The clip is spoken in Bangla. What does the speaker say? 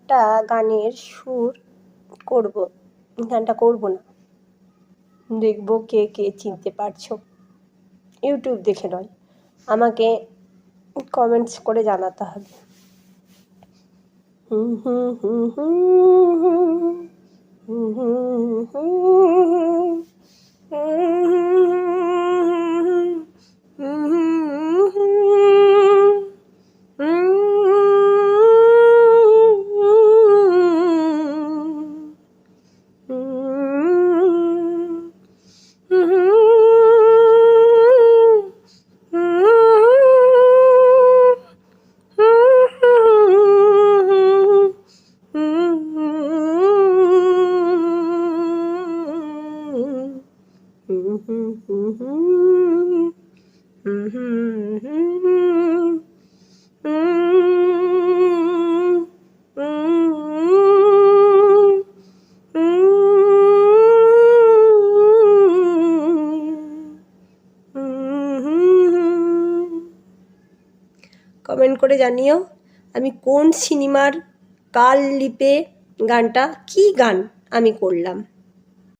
একটা গানের সুর করব, গানটা করব না, দেখব কে কে চিনতে পারছো। ইউটিউব দেখে নয়, আমাকে কমেন্টস করে জানাতে হবে। হুম হুম হুম হুম হুম হুম হুম কমেন্ট করে জানিও আমি কোন সিনেমার কাল লিপে গানটা, কি গান আমি করলাম।